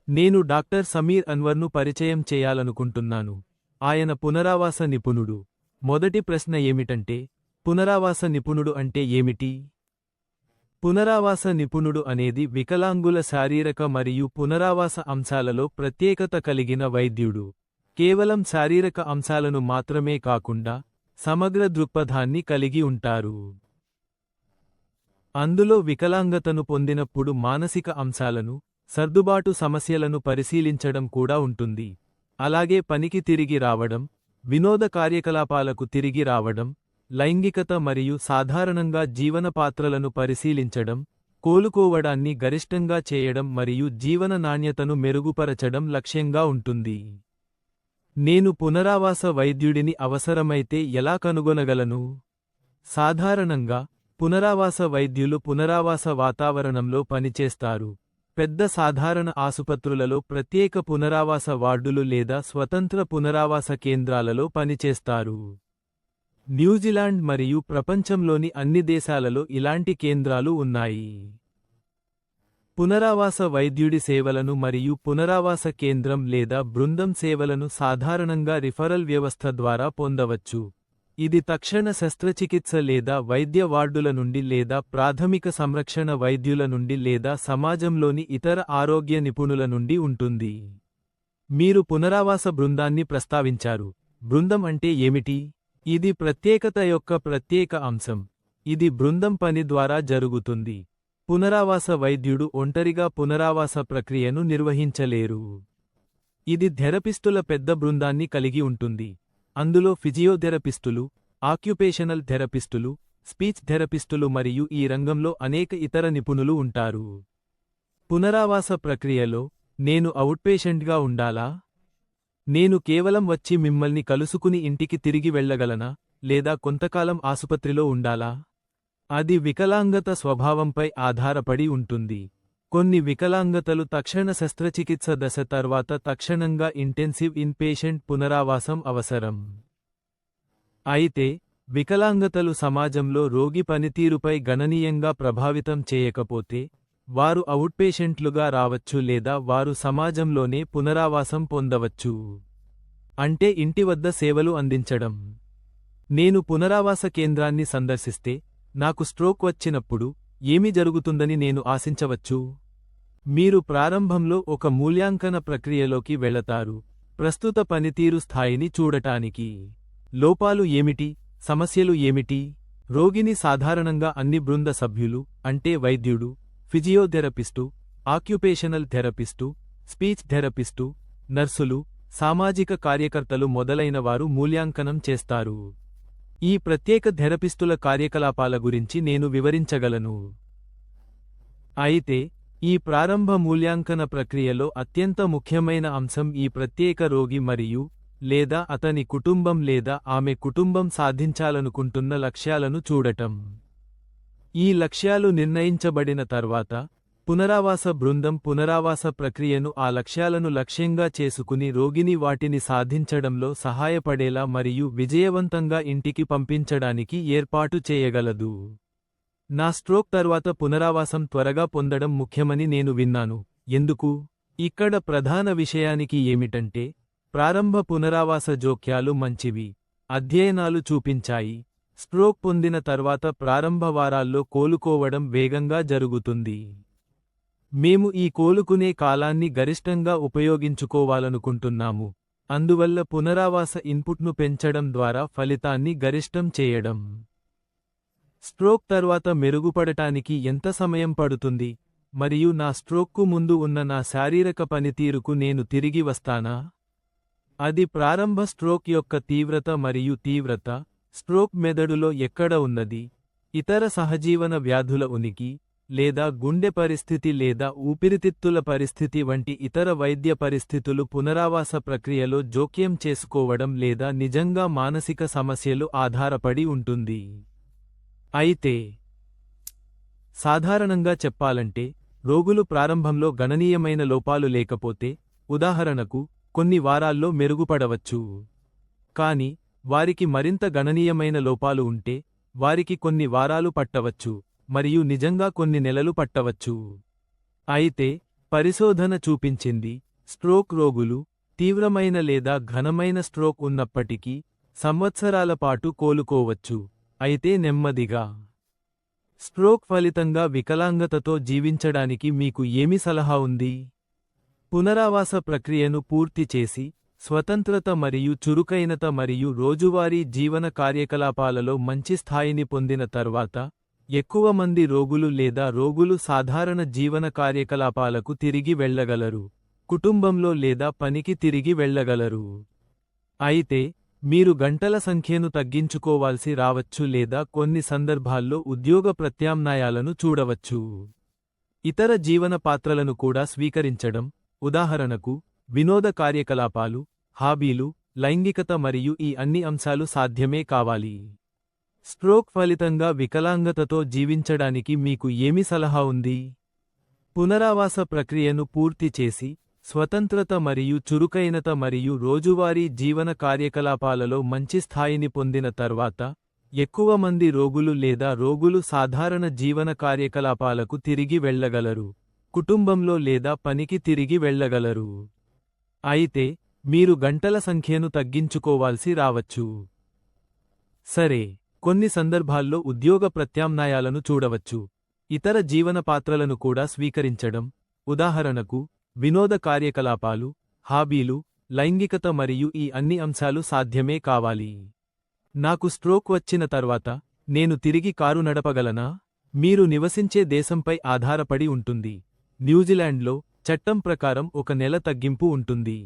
నేను డాక్టర్ సమీర్ అన్వర్ను పరిచయం చేయాలనుకుంటున్నాను. ఆయన పునరావాస నిపుణుడు. మొదటి ప్రశ్న ఏమిటంటే, పునరావాస నిపుణుడు అంటే ఏమిటి? పునరావాస నిపుణుడు అనేది వికలాంగుల శారీరక మరియు పునరావాస అంశాలలో ప్రత్యేకత కలిగిన వైద్యుడు. కేవలం శారీరక అంశాలను మాత్రమే కాకుండా సమగ్ర దృక్పథాన్ని కలిగి ఉంటారు. అందులో వికలాంగతను పొందినప్పుడు మానసిక అంశాలను, సర్దుబాటు సమస్యలను పరిశీలించడం కూడా ఉంటుంది. అలాగే పనికి తిరిగి రావడం, వినోద కార్యకలాపాలకు తిరిగి రావడం, లైంగికత మరియు సాధారణంగా జీవన పాత్రలను పరిశీలించడం, కోలుకోవడాన్ని గరిష్టంగా చేయడం మరియు జీవన నాణ్యతను మెరుగుపరచడం లక్ష్యంగా ఉంటుంది. నేను పునరావాస వైద్యుడిని అవసరమైతే ఎలా కనుగొనగలను? సాధారణంగా పునరావాస వైద్యులు పునరావాస వాతావరణంలో పనిచేస్తారు. పెద్ద సాధారణ ఆసుపత్రులలో ప్రత్యేక పునరావాస వార్డులు లేదా స్వతంత్ర పునరావాస కేంద్రాలలో పనిచేస్తారు. న్యూజిలాండ్ మరియు ప్రపంచంలోని అన్ని దేశాలలో ఇలాంటి కేంద్రాలు ఉన్నాయి. పునరావాస వైద్యుడి సేవలను మరియు పునరావాస కేంద్రం లేదా బృందం సేవలను సాధారణంగా రిఫరల్ వ్యవస్థ ద్వారా పొందవచ్చు. ఇది తక్షణ శస్త్రచికిత్స లేదా వైద్య వార్డుల నుండి లేదా ప్రాథమిక సంరక్షణ వైద్యుల నుండి లేదా సమాజంలోని ఇతర ఆరోగ్య నిపుణుల నుండి ఉంటుంది. మీరు పునరావాస బృందాన్ని ప్రస్తావించారు. బృందం అంటే ఏమిటి? ఇది ప్రత్యేకత యొక్క ప్రత్యేక అంశం. ఇది బృందం పని ద్వారా జరుగుతుంది. పునరావాస వైద్యుడు ఒంటరిగా పునరావాస ప్రక్రియను నిర్వహించలేరు. ఇది థెరపిస్టుల పెద్ద బృందాన్ని కలిగి ఉంటుంది. అందులో ఫిజియోథెరపిస్టులు, ఆక్యుపేషనల్ థెరపిస్టులు, స్పీచ్ థెరపిస్టులు మరియు ఈ రంగంలో అనేక ఇతర నిపుణులు ఉంటారు. పునరావాస ప్రక్రియలో నేను అవుట్పేషెంట్గా ఉండాలా? నేను కేవలం వచ్చి మిమ్మల్ని కలుసుకుని ఇంటికి తిరిగి వెళ్ళగలనా, లేదా కొంతకాలం ఆసుపత్రిలో ఉండాలా? అది వికలాంగత స్వభావంపై ఆధారపడి ఉంటుంది. కొన్ని వికలాంగతలు తక్షణ శస్త్రచికిత్స దశ తర్వాత తక్షణంగా ఇంటెన్సివ్ ఇన్పేషెంట్ పునరావాసం అవసరం. అయితే, వికలాంగతలు సమాజంలో రోగి పనితీరుపై గణనీయంగా ప్రభావితం చేయకపోతే, వారు అవుట్పేషెంట్లుగా రావచ్చు లేదా వారు సమాజంలోనే పునరావాసం పొందవచ్చు. అంటే ఇంటి వద్ద సేవలు అందించడం. నేను పునరావాస కేంద్రాన్ని సందర్శిస్తే, నాకు స్ట్రోక్ వచ్చినప్పుడు ఏమి జరుగుతుందని నేను ఆశించవచ్చు? మీరు ప్రారంభంలో ఒక మూల్యాంకన ప్రక్రియలోకి వెళతారు. ప్రస్తుత పనితీరు స్థాయిని చూడటానికి. లోపాలు ఏమిటి? సమస్యలు ఏమిటి? రోగిని సాధారణంగా అన్ని బృంద సభ్యులు, అంటే వైద్యుడు, physiotherapist, occupational therapist, speech therapist, నర్సులు, సామాజిక కార్యకర్తలు మొదలైనవారు మూల్యాంకనం చేస్తారు. ఈ ప్రత్యేక థెరపిస్టుల కార్యకలాపాల గురించి నేను వివరించగలను. అయితే, ఈ ప్రారంభ మూల్యాంకన ప్రక్రియలో అత్యంత ముఖ్యమైన అంశం ఈ ప్రత్యేక రోగి మరియు లేదా అతని కుటుంబం లేదా ఆమె కుటుంబం సాధించాలనుకుంటున్న లక్ష్యాలను చూడటం. ఈ లక్ష్యాలు నిర్ణయించబడిన తర్వాత, పునరావాస బృందం పునరావాస ప్రక్రియను ఆ లక్ష్యాలను లక్ష్యంగా చేసుకుని రోగిని వాటిని సాధించడంలో సహాయపడేలా మరియు విజయవంతంగా ఇంటికి పంపించడానికి ఏర్పాటు చేయగలదు. నా స్ట్రోక్ తర్వాత పునరావాసం త్వరగా పొందడం ముఖ్యమని నేను విన్నాను. ఎందుకు? ఇక్కడ ప్రధాన విషయానికి ఏమిటంటే, ప్రారంభ పునరావాస జోక్యాలు మంచివి. అధ్యయనాలు చూపించాయి. స్ట్రోక్ పొందిన తర్వాత ప్రారంభ వారాల్లో కోలుకోవడం వేగంగా జరుగుతుంది. మేము ఈ కోలుకునే కాలాన్ని గరిష్టంగా ఉపయోగించుకోవాలనుకుంటున్నాము. అందువల్ల పునరావాస ఇన్పుట్ను పెంచడం ద్వారా ఫలితాన్ని గరిష్టం చేయడం. స్ట్రోక్ తర్వాత మెరుగుపడటానికి ఎంత సమయం పడుతుంది? మరియు నా స్ట్రోక్కు ముందు ఉన్న నా శారీరక పనితీరుకు నేను తిరిగి వస్తానా? అది ప్రారంభ స్ట్రోక్ యొక్క తీవ్రత మరియు తీవ్రత, స్ట్రోక్ మెదడులో ఎక్కడ ఉన్నది, ఇతర సహజీవన వ్యాధుల ఉనికి, లేదా గుండె పరిస్థితి లేదా ఊపిరితిత్తుల పరిస్థితి వంటి ఇతర వైద్య పరిస్థితులు పునరావాస ప్రక్రియలో జోక్యం చేసుకోవడం లేదా నిజంగా మానసిక సమస్యలు ఆధారపడి ఉంటుంది. అయితే, సాధారణంగా చెప్పాలంటే, రోగులు ప్రారంభంలో గణనీయమైన లోపాలు లేకపోతే, ఉదాహరణకు, కొన్ని వారాల్లో మెరుగుపడవచ్చు. కాని, వారికి మరింత గణనీయమైన లోపాలు ఉంటే, వారికి కొన్ని వారాలు పట్టవచ్చు, మరియు నిజంగా కొన్ని నెలలు పట్టవచ్చు. అయితే, పరిశోధన చూపించింది, స్ట్రోక్ రోగులు తీవ్రమైన లేదా ఘనమైన స్ట్రోక్ ఉన్నప్పటికీ సంవత్సరాల పాటు కోలుకోవచ్చు, అయితే నెమ్మదిగా. స్ట్రోక్ ఫలితంగా వికలాంగతతో జీవించడానికి మీకు ఏమి సలహా ఉంది? పునరావాస ప్రక్రియను పూర్తి చేసి, స్వతంత్రత మరియు చురుకైనత మరియు రోజువారీ జీవన కార్యకలాపాలలో మంచి స్థాయిని పొందిన తర్వాత, ఎక్కువ మంది రోగులు లేదా రోగులు సాధారణ జీవన కార్యకలాపాలకు తిరిగి వెళ్ళగలరు, కుటుంబంలో లేదా పనికి తిరిగి వెళ్ళగలరు. అయితే, మీరు గంటల సంఖ్యను తగ్గించుకోవాల్సి రావచ్చు లేదా కొన్ని సందర్భాల్లో ఉద్యోగ ప్రత్యామ్నాయాలను చూడవచ్చు. ఇతర జీవన పాత్రలను కూడా స్వీకరించడం, ఉదాహరణకు, వినోద కార్యకలాపాలు, హాబీలు, లైంగికత మరియు ఈ అన్ని అంశాలు సాధ్యమే కావాలి. స్ట్రోక్ ఫలితంగా వికలాంగతతో జీవించడానికి మీకు ఏమి సలహా ఉంది? పునరావాస ప్రక్రియను పూర్తి చేసి, స్వతంత్రత మరియు చురుకైనత మరియు రోజువారీ జీవన కార్యకలాపాలలో మంచి స్థాయిని పొందిన తర్వాత, ఎక్కువ మంది రోగులు లేదా రోగులు సాధారణ జీవన కార్యకలాపాలకు తిరిగి వెళ్ళగలరు, కుటుంబంలో లేదా పనికి తిరిగి వెళ్ళగలరు. అయితే, మీరు గంటల సంఖ్యను తగ్గించుకోవాల్సి రావచ్చు. సరే, కొన్ని సందర్భాల్లో ఉద్యోగ ప్రత్యామ్నాయాలను చూడవచ్చు. ఇతర జీవన పాత్రలను కూడా స్వీకరించడం, ఉదాహరణకు, వినోద కార్యకలాపాలు, హాబీలు, లైంగికత మరియు ఈ అన్ని అంశాలు సాధ్యమే కావాలి. నాకు స్ట్రోక్ వచ్చిన తర్వాత, నేను తిరిగి కారు నడపగలనా? మీరు నివసించే దేశంపై ఆధారపడి ఉంటుంది. న్యూజిలాండ్లో, చట్టం ప్రకారం 1 నెల తగ్గింపు ఉంటుంది.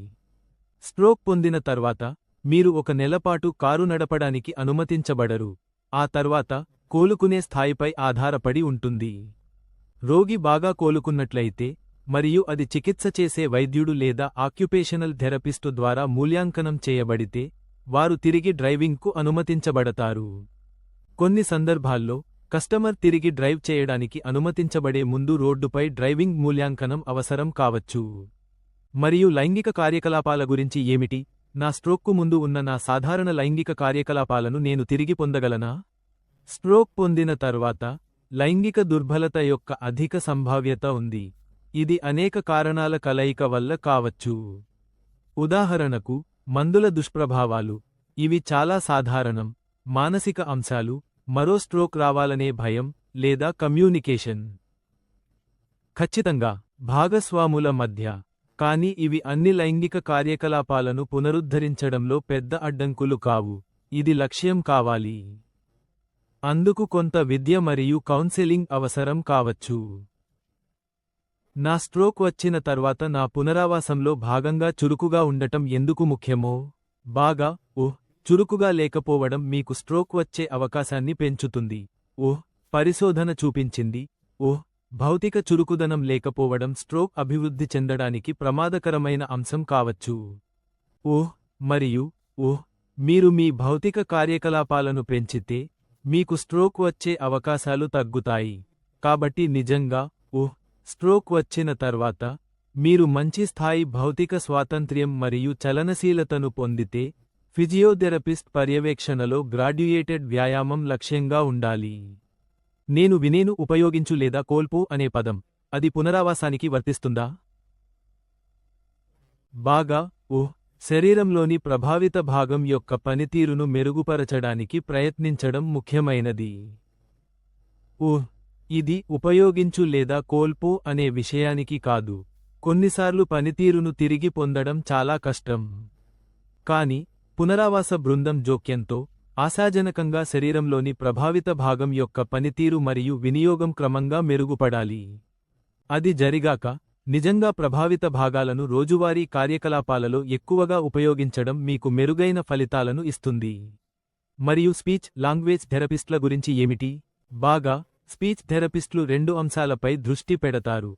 స్ట్రోక్ పొందిన తర్వాత, మీరు 1 నెలపాటు కారు నడపడానికి అనుమతించబడరు, ఆ తర్వాత, కోలుకునే స్థాయిపై ఆధారపడి ఉంటుంది. రోగి బాగా కోలుకున్నట్లయితే, మరియు అది చికిత్స చేసే వైద్యుడు లేదా ఆక్యుపేషనల్ థెరపిస్టు ద్వారా మూల్యాంకనం చేయబడితే, వారు తిరిగి డ్రైవింగ్కు అనుమతించబడతారు. కొన్ని సందర్భాల్లో, కస్టమర్ తిరిగి డ్రైవ్ చేయడానికి అనుమతించబడే ముందు రోడ్డుపై డ్రైవింగ్ మూల్యాంకనం అవసరం కావచ్చు. మరియు లైంగిక కార్యకలాపాల గురించి ఏమిటి? నా స్ట్రోక్కు ముందు ఉన్న నా సాధారణ లైంగిక కార్యకలాపాలను నేను తిరిగి పొందగలనా? స్ట్రోక్ పొందిన తర్వాత, లైంగిక దుర్బలత యొక్క అధిక సంభావ్యత ఉంది. ఇది అనేక కారణాల కలయిక వల్ల కావచ్చు. ఉదాహరణకు, మందుల దుష్ప్రభావాలు. ఇవి చాలా సాధారణం. మానసిక అంశాలు, మరో స్ట్రోక్ రావాలనే భయం, లేదా కమ్యూనికేషన్. ఖచ్చితంగా, భాగస్వాముల మధ్య. కానీ ఇవి అన్ని లైంగిక కార్యకలాపాలను పునరుద్ధరించడంలో పెద్ద అడ్డంకులు కావు. ఇది లక్ష్యం కావాలి. అందుకు కొంత విద్య మరియు కౌన్సెలింగ్ అవసరం కావచ్చు. నా స్ట్రోక్ వచ్చిన తర్వాత నా పునరావాసంలో భాగంగా చురుకుగా ఉండటం ఎందుకు ముఖ్యమో? బాగా చురుకుగా లేకపోవడం మీకు స్ట్రోక్ వచ్చే అవకాశాన్ని పెంచుతుంది. పరిశోధన చూపించింది. భౌతిక చురుకుదనం లేకపోవడం స్ట్రోక్ అభివృద్ధి చెందడానికి ప్రమాదకరమైన అంశం కావచ్చు. మరియు మీరు మీ భౌతిక కార్యకలాపాలను పెంచితే, మీకు స్ట్రోక్ వచ్చే అవకాశాలు తగ్గుతాయి. కాబట్టి నిజంగా స్ట్రోక్ వచ్చిన తర్వాత, మీరు మంచి స్థాయి భౌతిక స్వాతంత్ర్యం మరియు చలనశీలతను పొందితే, ఫిజియోథెరపిస్ట్ పర్యవేక్షణలో గ్రాడ్యుయేటెడ్ వ్యాయామం లక్ష్యంగా ఉండాలి. నేను వినేను ఉపయోగించు లేదా కోల్పు అనే పదం, అది పునరావాసానికి వర్తిస్తుందా? బాగా శరీరంలోని ప్రభావిత భాగం యొక్క పనితీరును మెరుగుపరచడానికి ప్రయత్నించడం ముఖ్యమైనది. ఇది ఉపయోగించు లేదా కోల్పు అనే విషయానికి కాదు. కొన్నిసార్లు పనితీరును తిరిగి పొందడం చాలా కష్టం. కాని, పునరావాస బృందం జోక్యంతో, ఆశాజనకంగా శరీరంలోని ప్రభావిత భాగం యొక్క పనితీరు మరియు వినియోగం క్రమంగా మెరుగుపడాలి. అది జరిగాక, నిజంగా ప్రభావిత భాగాలను రోజువారీ కార్యకలాపాలలో ఎక్కువగా ఉపయోగించడం మీకు మెరుగైన ఫలితాలను ఇస్తుంది. మరియు స్పీచ్ లాంగ్వేజ్ థెరపిస్ట్ల గురించి ఏమిటి? బాగా స్పీచ్ థెరపిస్టులు 2 అంశాలపై దృష్టి పెడతారు.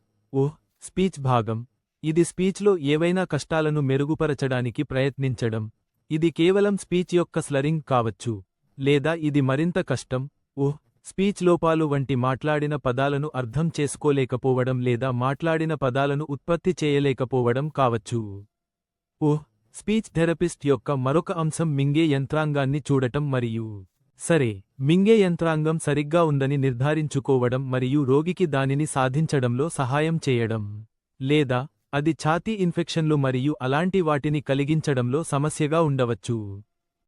స్పీచ్ భాగం. ఇది స్పీచ్లో ఏవైనా కష్టాలను మెరుగుపరచడానికి ప్రయత్నించడం. ఇది కేవలం స్పీచ్ యొక్క స్లరింగ్ కావచ్చు, లేదా ఇది మరింత కష్టం. స్పీచ్ లోపాలు వంటి మాట్లాడిన పదాలను అర్థం చేసుకోలేకపోవడం లేదా మాట్లాడిన పదాలను ఉత్పత్తి చేయలేకపోవడం కావచ్చు. స్పీచ్ థెరపిస్ట్ యొక్క మరొక అంశం మింగే యంత్రాంగాన్ని చూడటం మరియు సరే, మింగే యంత్రాంగం సరిగ్గా ఉందని నిర్ధారించుకోవడం మరియు రోగికి దానిని సాధించడంలో సహాయం చేయడం. లేదా అది ఛాతీ ఇన్ఫెక్షన్లు మరియు అలాంటి వాటిని కలిగించడంలో సమస్యగా ఉండవచ్చు.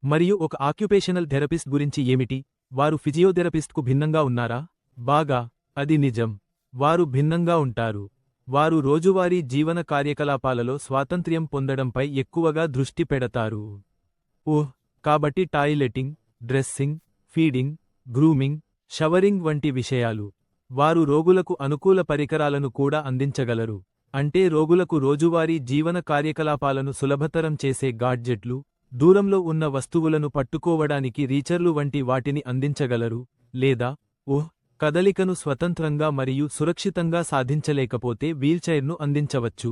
మరియు ఒక ఆక్యుపేషనల్ థెరపిస్ట్ గురించి ఏమిటి? వారు ఫిజియోథెరపిస్ట్కు భిన్నంగా ఉన్నారా? బాగా, అది నిజం. వారు భిన్నంగా ఉంటారు. వారు రోజువారీ జీవన కార్యకలాపాలలో స్వాతంత్ర్యం పొందడంపై ఎక్కువగా దృష్టి పెడతారు. కాబట్టి టాయిలెటింగ్, డ్రెస్సింగ్, ఫీడింగ్, గ్రూమింగ్, షవరింగ్ వంటి విషయాలు. వారు రోగులకు అనుకూల పరికరాలను కూడా అందించగలరు. అంటే రోగులకు రోజువారీ జీవన కార్యకలాపాలను సులభతరం చేసే గాడ్జెట్లు, దూరంలో ఉన్న వస్తువులను పట్టుకోవడానికి రీచర్లు వంటి వాటిని అందించగలరు. లేదా కదలికను స్వతంత్రంగా మరియు సురక్షితంగా సాధించలేకపోతే వీల్చైర్ను అందించవచ్చు.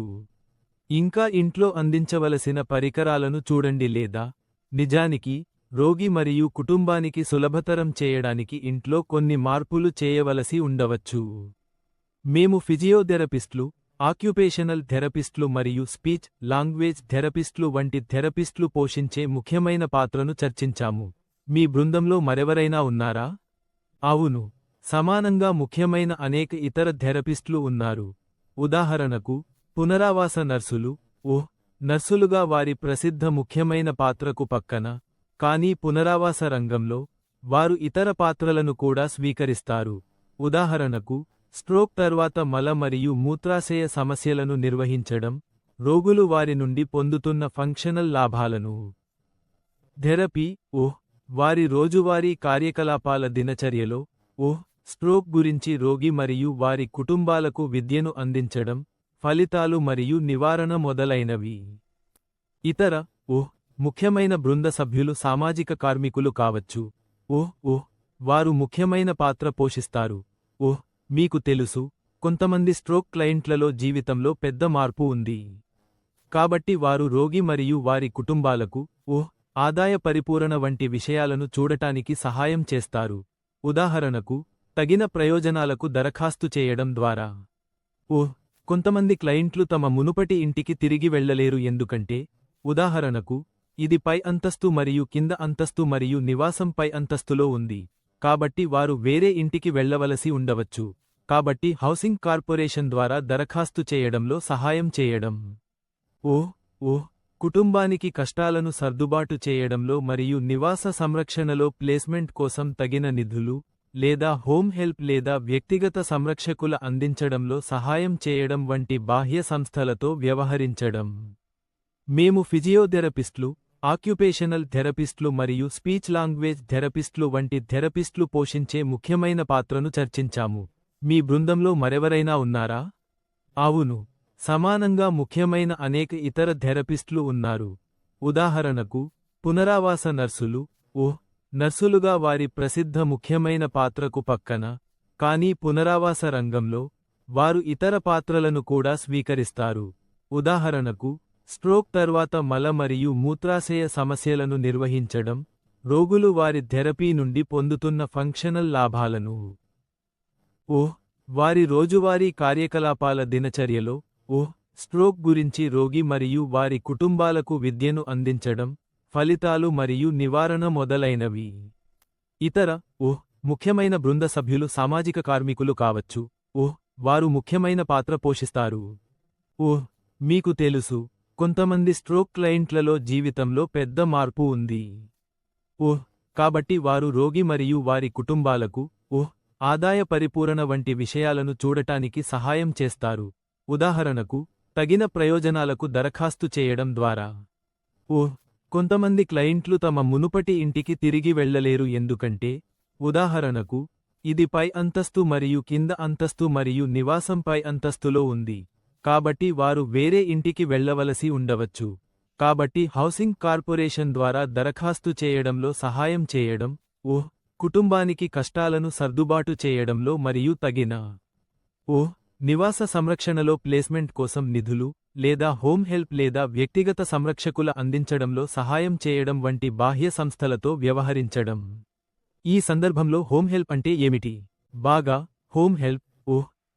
ఇంకా ఇంట్లో అందించవలసిన పరికరాలను చూడండి. లేదా నిజానికి రోగి మరియు కుటుంబానికి సులభతరం చేయడానికి ఇంట్లో కొన్ని మార్పులు చేయవలసి ఉండవచ్చు. మేము ఫిజియోథెరపిస్టులు, ఆక్యుపేషనల్ థెరపిస్టులు మరియు స్పీచ్ లాంగ్వేజ్ థెరపిస్టులు వంటి థెరపిస్టులు పోషించే ముఖ్యమైన పాత్రను చర్చించాము. మీ బృందంలో మరెవరైనా ఉన్నారా? అవును, సమానంగా ముఖ్యమైన అనేక ఇతర థెరపిస్టులు ఉన్నారు. ఉదాహరణకు పునరావాస నర్సులు. నర్సులుగా వారి ప్రసిద్ధ ముఖ్యమైన పాత్రకు పక్కన, కానీ పునరావాస రంగంలో వారు ఇతర పాత్రలను కూడా స్వీకరిస్తారు. ఉదాహరణకు స్ట్రోక్ తర్వాత మల మరియు మూత్రాశయ సమస్యలను నిర్వహించడం, రోగులు వారి నుండి పొందుతున్న ఫంక్షనల్ లాభాలను. థెరపీ వారి రోజువారీ కార్యకలాపాల దినచర్యలో స్ట్రోక్ గురించి రోగి మరియు వారి కుటుంబాలకు విద్యను అందించడం, ఫలితాలు మరియు నివారణ మొదలైనవి. ఇతర ముఖ్యమైన బృంద సభ్యులు సామాజిక కార్మికులు కావచ్చు. వారు ముఖ్యమైన పాత్ర పోషిస్తారు. మీకు తెలుసు, కొంతమంది స్ట్రోక్ క్లయింట్లలో జీవితంలో పెద్ద మార్పు ఉంది. కాబట్టి వారు రోగి మరియు వారి కుటుంబాలకు ఆదాయ పరిపూరణ వంటి విషయాలను చూడటానికి సహాయం చేస్తారు. ఉదాహరణకు తగిన ప్రయోజనాలకు దరఖాస్తు చేయడం ద్వారా. కొంతమంది క్లయింట్లు తమ మునుపటి ఇంటికి తిరిగి వెళ్లలేరు ఎందుకంటే, ఉదాహరణకు ఇది పై అంతస్తు మరియు కింద అంతస్తు మరియు నివాసం పై అంతస్తులో ఉంది, కాబట్టి వారు వేరే ఇంటికి వెళ్లవలసి ఉండవచ్చు. కాబట్టి హౌసింగ్ కార్పొరేషన్ ద్వారా దరఖాస్తు చేయడంలో సహాయం చేయడం. కుటుంబానికి కష్టాలను సర్దుబాటు చేయడంలో మరియు నివాస సంరక్షణలో ప్లేస్మెంట్ కోసం తగిన నిధులు, లేదా హోమ్ హెల్ప్ లేదా వ్యక్తిగత సంరక్షకుల అందించడంలో సహాయం చేయడం వంటి బాహ్య సంస్థలతో వ్యవహరించడం. మేము ఫిజియోథెరపిస్టులు, ఆక్యుపేషనల్ థెరపిస్టులు మరియు స్పీచ్ లాంగ్వేజ్ థెరపిస్టులు వంటి థెరపిస్టులు పోషించే ముఖ్యమైన పాత్రను చర్చించాము. మీ బృందంలో మరెవరైనా ఉన్నారా? అవును, సమానంగా ముఖ్యమైన అనేక ఇతర థెరపిస్టులు ఉన్నారు. ఉదాహరణకు పునరావాస నర్సులు. నర్సులుగా వారి ప్రసిద్ధ ముఖ్యమైన పాత్రకు పక్కన, కానీ పునరావాస రంగంలో వారు ఇతర పాత్రలను కూడా స్వీకరిస్తారు. ఉదాహరణకు స్ట్రోక్ తర్వాత మల మరియు మూత్రాశయ సమస్యలను నిర్వహించడం, రోగులు వారి థెరపీ నుండి పొందుతున్న ఫంక్షనల్ లాభాలను. వారి రోజువారీ కార్యకలాపాల దినచర్యలో స్ట్రోక్ గురించి రోగి మరియు వారి కుటుంబాలకు విద్యను అందించడం, ఫలితాలు మరియు నివారణ మొదలైనవి. ఇతర ముఖ్యమైన బృంద సభ్యులు సామాజిక కార్మికులు కావచ్చు. వారు ముఖ్యమైన పాత్ర పోషిస్తారు. మీకు తెలుసు, కొంతమంది స్ట్రోక్ క్లయింట్లలో జీవితంలో పెద్ద మార్పు ఉంది. కాబట్టి వారు రోగి మరియు వారి కుటుంబాలకు ఆదాయ పరిపూరణ వంటి విషయాలను చూడటానికి సహాయం చేస్తారు. ఉదాహరణకు తగిన ప్రయోజనాలకు దరఖాస్తు చేయడం ద్వారా. కొంతమంది క్లయింట్లు తమ మునుపటి ఇంటికి తిరిగి వెళ్లలేరు ఎందుకంటే, ఉదాహరణకు ఇది పై అంతస్తు మరియు కింద అంతస్తు మరియు నివాసం పై అంతస్తులో ఉంది, కాబట్టి వారు వేరే ఇంటికి వెళ్లవలసి ఉండవచ్చు. కాబట్టి హౌసింగ్ కార్పొరేషన్ ద్వారా దరఖాస్తు చేయడంలో సహాయం చేయడం, కుటుంబానికి కష్టాలను సర్దుబాటు చేయడంలో మరియు తగిన నివాస సంరక్షణలో ప్లేస్మెంట్ కోసం నిధులు, లేదా హోమ్ హెల్ప్ లేదా వ్యక్తిగత సంరక్షకుల అందించడంలో సహాయం చేయడం వంటి బాహ్య సంస్థలతో వ్యవహరించడం. ఈ సందర్భంలో హోమ్ హెల్ప్ అంటే ఏమిటి? బాగా, హోమ్ హెల్ప్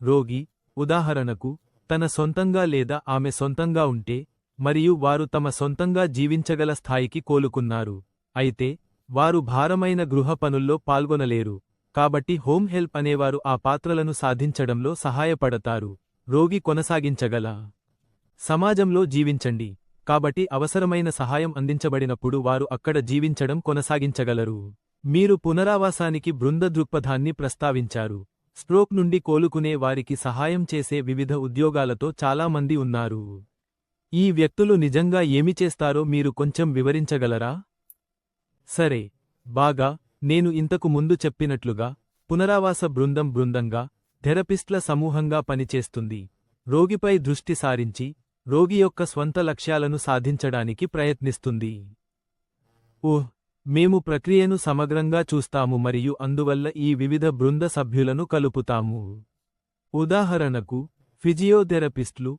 రోగి, ఉదాహరణకు తన సొంతంగా లేదా ఆమె సొంతంగా ఉంటే, మరియు వారు తమ సొంతంగా జీవించగల స్థాయికి కోలుకున్నారు, అయితే వారు భారమైన గృహ పనుల్లో పాల్గొనలేరు. కాబట్టి హోమ్ హెల్ప్ అనేవారు ఆ పాత్రలను సాధించడంలో సహాయపడతారు. రోగి కొనసాగించగల సమాజంలో జీవించండి. కాబట్టి అవసరమైన సహాయం అందించబడినప్పుడు వారు అక్కడ జీవించడం కొనసాగించగలరు. మీరు పునరావాసానికి బృంద దృక్పథాన్ని ప్రస్తావించారు. స్ట్రోక్ నుండి కోలుకునే వారికి సహాయం చేసే వివిధ ఉద్యోగాలతో చాలా మంది ఉన్నారు. ఈ వ్యక్తులు నిజంగా ఏమి చేస్తారో మీరు కొంచెం వివరించగలరా? సరే, బాగా, నేను ఇంతకు ముందు చెప్పినట్లుగా పునరావాస బృందంగా థెరపిస్ట్ల సమూహంగా పనిచేస్తుంది. రోగిపై దృష్టి సారించి రోగి యొక్క స్వంత లక్ష్యాలను సాధించడానికి ప్రయత్నిస్తుంది. మేము ప్రక్రియను సమగ్రంగా చూస్తాము మరియు అందువల్ల ఈ వివిధ బృంద సభ్యులను కలుపుతాము. ఉదాహరణకు, ఫిజియోథెరపిస్టులు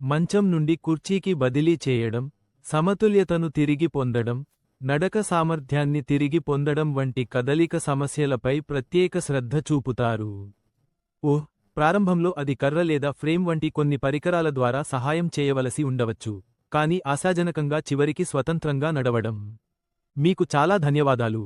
మంచం నుండి కుర్చీకి బదిలీ చేయడం, సమతుల్యతను తిరిగి పొందడం, నడక సామర్థ్యాన్ని తిరిగి పొందడం వంటి కదలిక సమస్యలపై ప్రత్యేక శ్రద్ధ చూపుతారు. ప్రారంభంలో అది కర్ర లేదా ఫ్రేమ్ వంటి కొన్ని పరికరాల ద్వారా సహాయం చేయవలసి ఉండవచ్చు, కానీ ఆశాజనకంగా చివరికి స్వతంత్రంగా నడవడం. మీకు చాలా ధన్యవాదాలు.